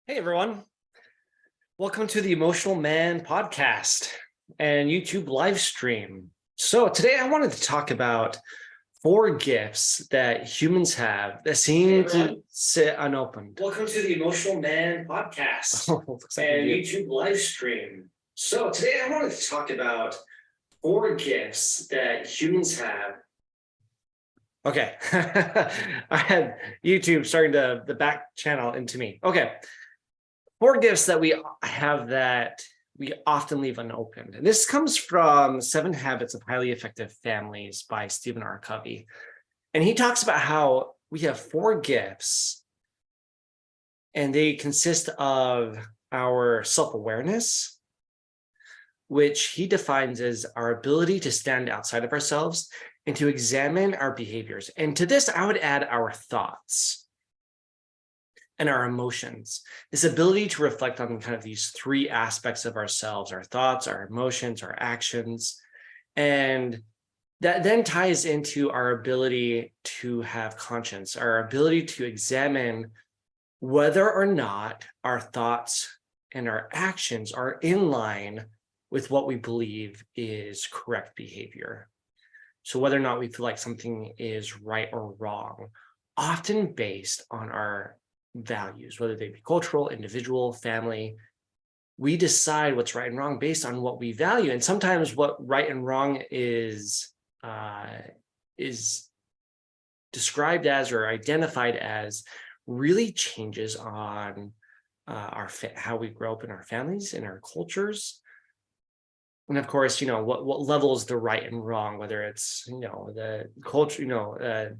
Hey everyone, welcome to the Emotional Man podcast and YouTube live stream. So today I wanted to talk about 4 gifts that humans have that seem to sit unopened. Welcome to the Emotional Man podcast and YouTube live stream. So today I wanted to talk about 4 gifts that humans have. Okay, I had YouTube starting to the back channel into me. Okay. 4 gifts that we have that we often leave unopened. And this comes from 7 Habits of Highly Effective Families by Stephen R. Covey. And he talks about how we have 4 gifts, and they consist of our self-awareness, which he defines as our ability to stand outside of ourselves and to examine our behaviors. And to this, I would add our thoughts and our emotions, this ability to reflect on kind of these 3 aspects of ourselves: our thoughts, our emotions, our actions. And that then ties into our ability to have conscience, our ability to examine whether or not our thoughts and our actions are in line with what we believe is correct behavior. So whether or not we feel like something is right or wrong, often based on our values, whether they be cultural, individual, family. We decide what's right and wrong based on what we value. And sometimes what right and wrong is described as or identified as really changes on how we grow up in our families, in our cultures. And of course, what level is the right and wrong, whether it's, the culture,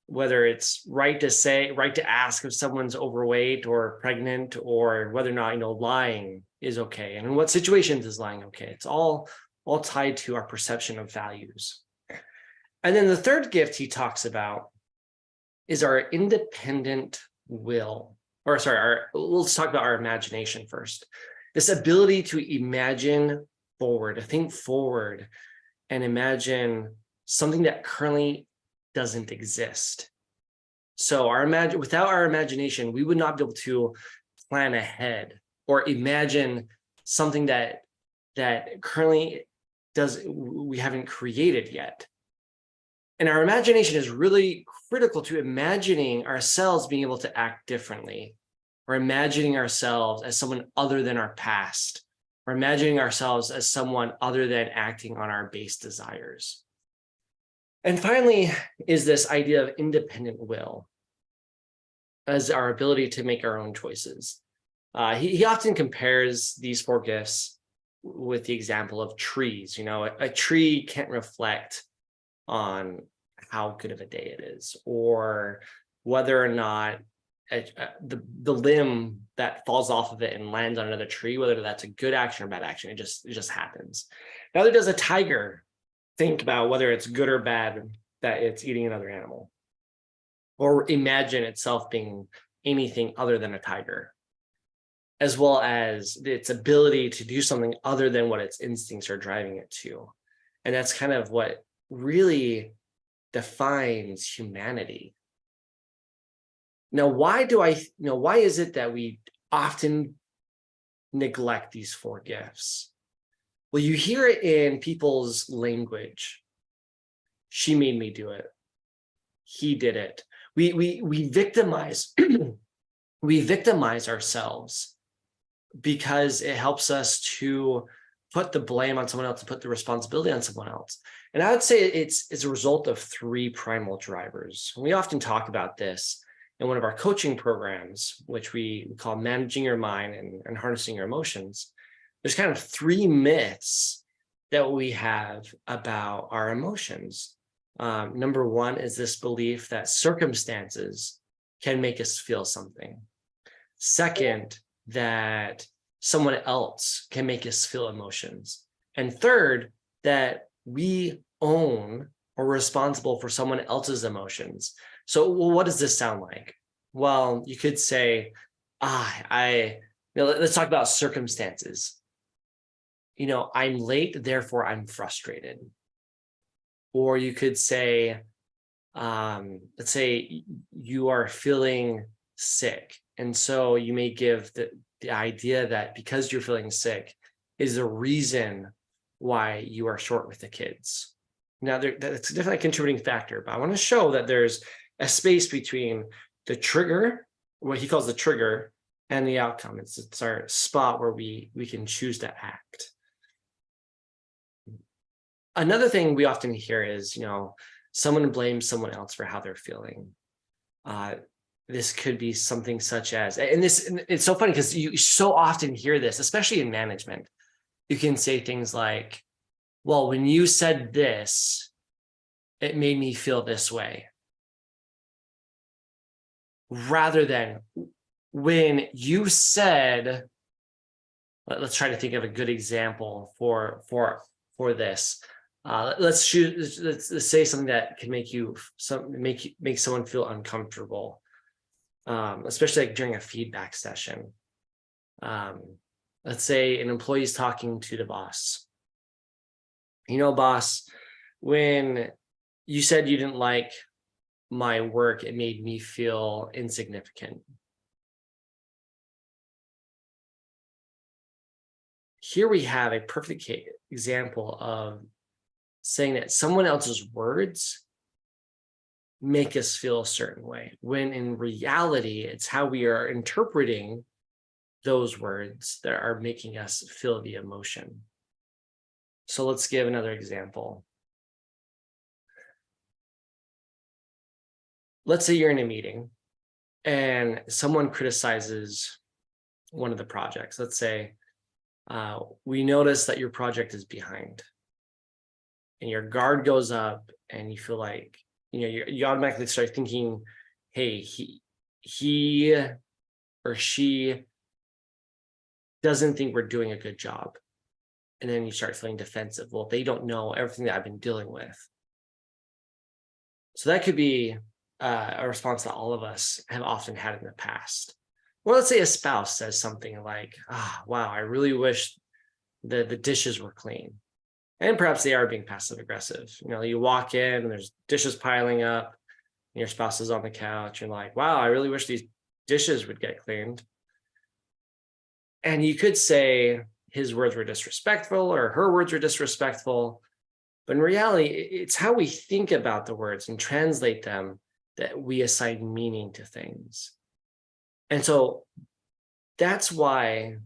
whether it's right to ask if someone's overweight or pregnant, or whether or not, lying is okay. And in what situations is lying okay? It's all tied to our perception of values. And then the 3rd gift he talks about is our independent will. Or sorry, let's talk about our imagination first. This ability to imagine forward, to think forward and imagine something that currently doesn't exist. So without our imagination, we would not be able to plan ahead or imagine something that currently we haven't created yet. And our imagination is really critical to imagining ourselves being able to act differently, or imagining ourselves as someone other than our past, or imagining ourselves as someone other than acting on our base desires. And finally is this idea of independent will as our ability to make our own choices. He often compares these 4 gifts with the example of trees. A tree can't reflect on how good of a day it is, or whether or not the limb that falls off of it and lands on another tree, whether that's a good action or bad action. It just happens. Neither does a tiger think about whether it's good or bad that it's eating another animal, or imagine itself being anything other than a tiger, as well as its ability to do something other than what its instincts are driving it to. And that's kind of what really defines humanity. Now, why is it that we often neglect these 4 gifts? Well, you hear it in people's language. She made me do it. He did it. We victimize we victimize ourselves because it helps us to put the blame on someone else, to put the responsibility on someone else. And I would say it's a result of 3 primal drivers. And we often talk about this in one of our coaching programs, which we call Managing Your Mind and Harnessing Your Emotions. There's kind of 3 myths that we have about our emotions. Number 1 is this belief that circumstances can make us feel something. Second, that someone else can make us feel emotions. And third, that we own or are responsible for someone else's emotions. So, well, what does this sound like? Well, you could say, let's talk about circumstances. I'm late, therefore I'm frustrated. Or you could say, let's say you are feeling sick. And so you may give the idea that because you're feeling sick is the reason why you are short with the kids. Now, that's definitely a contributing factor, but I want to show that there's a space between the trigger, what he calls the trigger, and the outcome. It's our spot where we can choose to act. Another thing we often hear is, someone blames someone else for how they're feeling. This could be something such as, and it's so funny because you so often hear this, especially in management. You can say things like, well, when you said this, it made me feel this way. Rather than when you said, let's try to think of a good example for this. Let's say something that can make someone feel uncomfortable, especially like during a feedback session. Let's say an employee is talking to the boss. Boss, when you said you didn't like my work, it made me feel insignificant. Here we have a perfect example of saying that someone else's words make us feel a certain way, when in reality, it's how we are interpreting those words that are making us feel the emotion. So let's give another example. Let's say you're in a meeting and someone criticizes one of the projects. Let's say, we notice that your project is behind, and your guard goes up and you feel like, you automatically start thinking, hey, he or she doesn't think we're doing a good job. And then you start feeling defensive. Well, they don't know everything that I've been dealing with. So that could be a response that all of us have often had in the past. Or let's say a spouse says something like, wow, I really wish the dishes were clean. And perhaps they are being passive aggressive. You walk in and there's dishes piling up, and your spouse is on the couch. You're like, wow, I really wish these dishes would get cleaned. And you could say his words were disrespectful or her words were disrespectful. But in reality, it's how we think about the words and translate them that we assign meaning to things. And so that's why,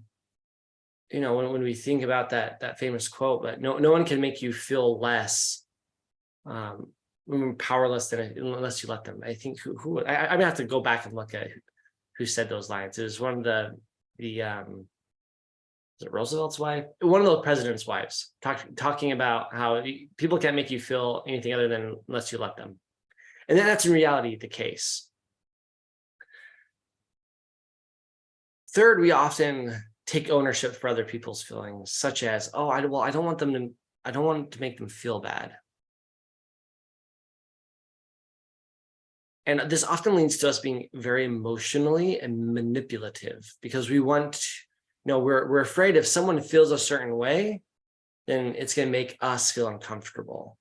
when we think about that famous quote, but no one can make you feel less powerless unless you let them. I think I'm gonna have to go back and look at who said those lines. It was one of the is it Roosevelt's wife? One of the president's wives, talking about how people can't make you feel anything other than unless you let them. And then that's in reality the case. Third, we often take ownership for other people's feelings, such as, I don't want to make them feel bad. And this often leads to us being very emotionally and manipulative, because we want, we're afraid if someone feels a certain way, then it's going to make us feel uncomfortable.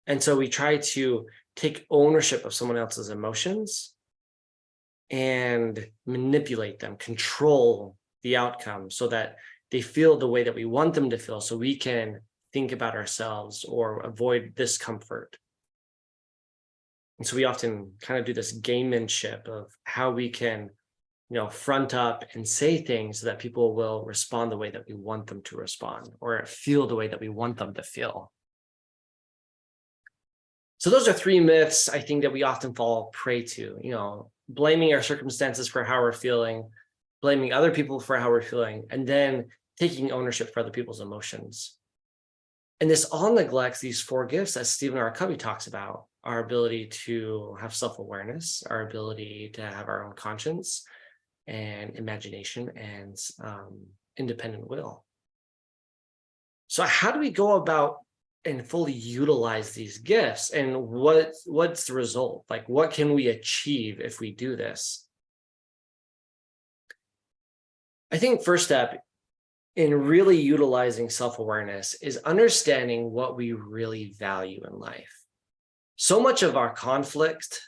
And so we try to take ownership of someone else's emotions and manipulate them, control the outcome so that they feel the way that we want them to feel, so we can think about ourselves or avoid discomfort. And so we often kind of do this gamemanship of how we can, front up and say things so that people will respond the way that we want them to respond, or feel the way that we want them to feel. So those are three myths, I think, that we often fall prey to, blaming our circumstances for how we're feeling, blaming other people for how we're feeling, and then taking ownership for other people's emotions. And this all neglects these four gifts that Stephen R. Covey talks about: our ability to have self-awareness, our ability to have our own conscience and imagination, and independent will. So how do we go about and fully utilize these gifts? And what's the result? Like, what can we achieve if we do this? I think first step in really utilizing self-awareness is understanding what we really value in life. So much of our conflict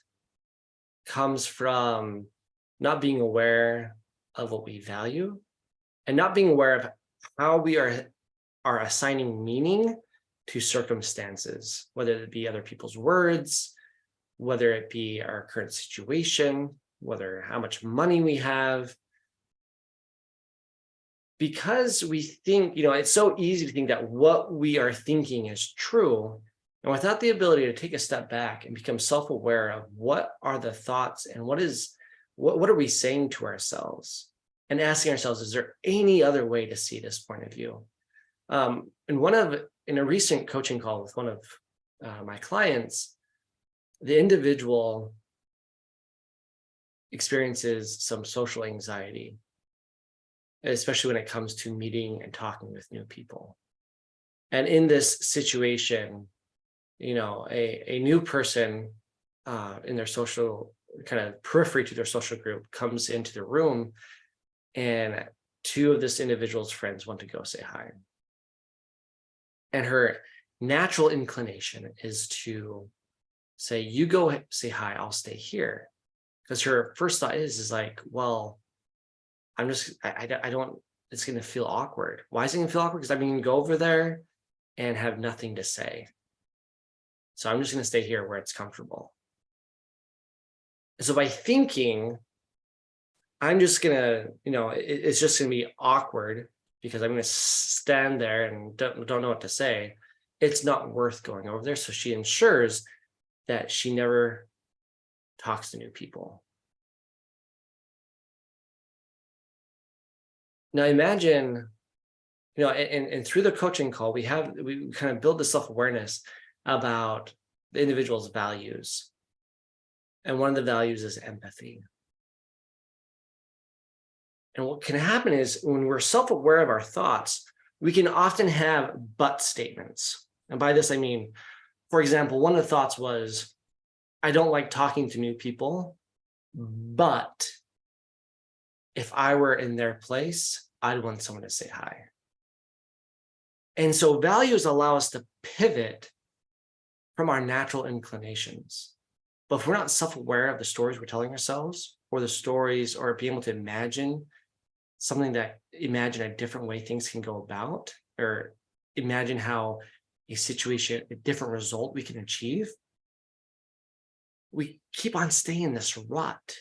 comes from not being aware of what we value and not being aware of how we are assigning meaning to circumstances, whether it be other people's words, whether it be our current situation, whether how much money we have. Because we think, it's so easy to think that what we are thinking is true. And without the ability to take a step back and become self-aware of what are the thoughts and what are we saying to ourselves, and asking ourselves, is there any other way to see this point of view? In a recent coaching call with one of my clients, the individual experiences some social anxiety, especially when it comes to meeting and talking with new people. And in this situation, a new person in their social kind of periphery to their social group comes into the room, and two of this individual's friends want to go say hi. And her natural inclination is to say, you go say hi, I'll stay here. Because her first thought is like, well, I don't, it's going to feel awkward. Why is it going to feel awkward? Because I'm going to go over there and have nothing to say. So I'm just going to stay here where it's comfortable. So by thinking, I'm just going to, it's just going to be awkward because I'm going to stand there and don't know what to say. It's not worth going over there. So she ensures that she never talks to new people. Now imagine, and through the coaching call, we kind of build the self-awareness about the individual's values. And one of the values is empathy. And what can happen is when we're self-aware of our thoughts, we can often have but statements. And by this, I mean, for example, one of the thoughts was, I don't like talking to new people, but if I were in their place, I'd want someone to say hi. And so values allow us to pivot from our natural inclinations. But if we're not self-aware of the stories we're telling ourselves, or the stories, or being able to imagine a different way things can go about, or imagine how a different result we can achieve, we keep on staying in this rut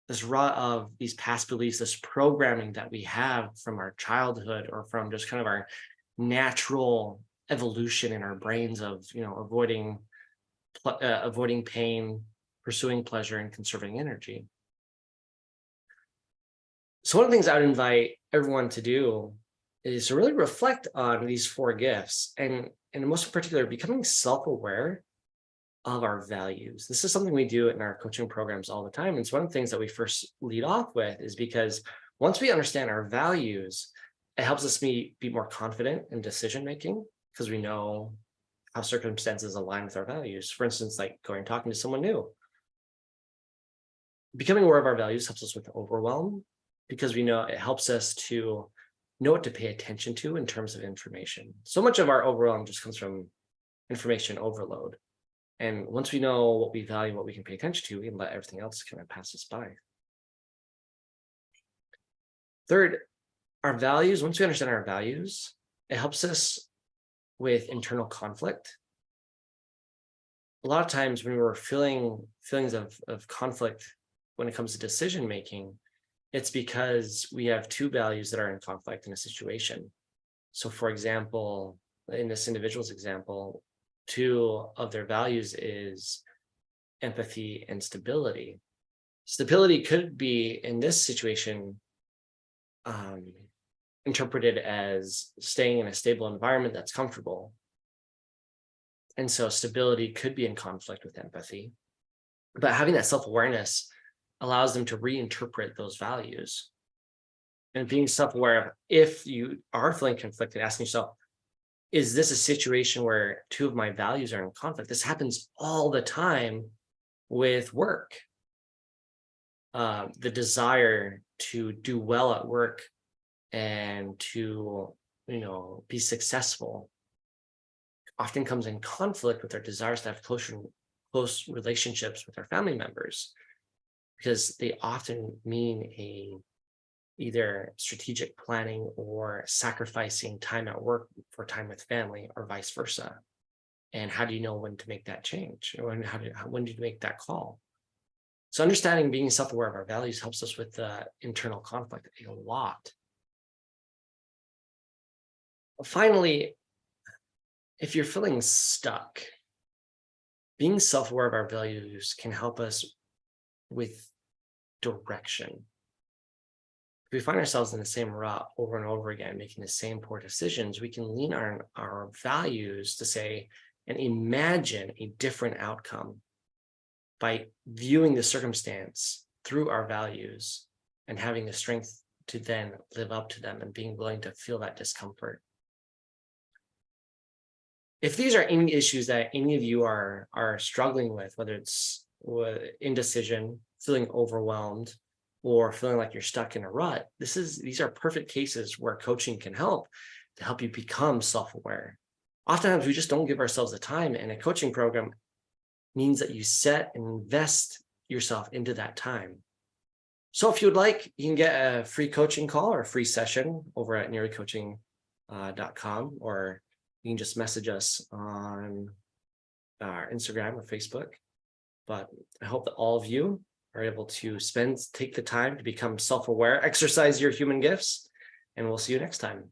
of these past beliefs, this programming that we have from our childhood or from just kind of our natural evolution in our brains of, avoiding pain, pursuing pleasure, and conserving energy. So one of the things I would invite everyone to do is to really reflect on these 4 gifts, and most in particular, becoming self-aware of our values. This is something we do in our coaching programs all the time. And it's one of the things that we first lead off with, is because once we understand our values, it helps us be more confident in decision-making, because we know how circumstances align with our values. For instance, like going and talking to someone new. Becoming aware of our values helps us with overwhelm, because we know it helps us to know what to pay attention to in terms of information. So much of our overwhelm just comes from information overload. And once we know what we value, what we can pay attention to, we can let everything else kind of pass us by. Third, our values, once we understand our values, it helps us with internal conflict. A lot of times when we're feeling feelings of conflict when it comes to decision making, it's because we have 2 values that are in conflict in a situation. So for example, in this individual's example, 2 of their values is empathy and stability. Stability could be, in this situation, interpreted as staying in a stable environment that's comfortable. And so stability could be in conflict with empathy. But having that self-awareness allows them to reinterpret those values. And being self-aware of, if you are feeling conflicted, asking yourself, is this a situation where 2 of my values are in conflict? This happens all the time with work. The desire to do well at work and to, be successful often comes in conflict with our desires to have close relationships with our family members. because they often mean either strategic planning or sacrificing time at work for time with family or vice versa. And how do you know when to make that change? When do you make that call? So understanding being self-aware of our values helps us with the internal conflict a lot. Finally, if you're feeling stuck, being self-aware of our values can help us with direction. If we find ourselves in the same rut over and over again, making the same poor decisions, we can lean on our values to say and imagine a different outcome by viewing the circumstance through our values and having the strength to then live up to them and being willing to feel that discomfort. If these are any issues that any of you are struggling with, whether it's indecision, feeling overwhelmed, or feeling like you're stuck in a rut, these are perfect cases where coaching can help to help you become self-aware. Oftentimes we just don't give ourselves the time, and a coaching program means that you set and invest yourself into that time. So if you would like, you can get a free coaching call or a free session over at nearycoaching.com, or you can just message us on our Instagram or Facebook. But I hope that all of you are able to take the time to become self-aware, exercise your human gifts, and we'll see you next time.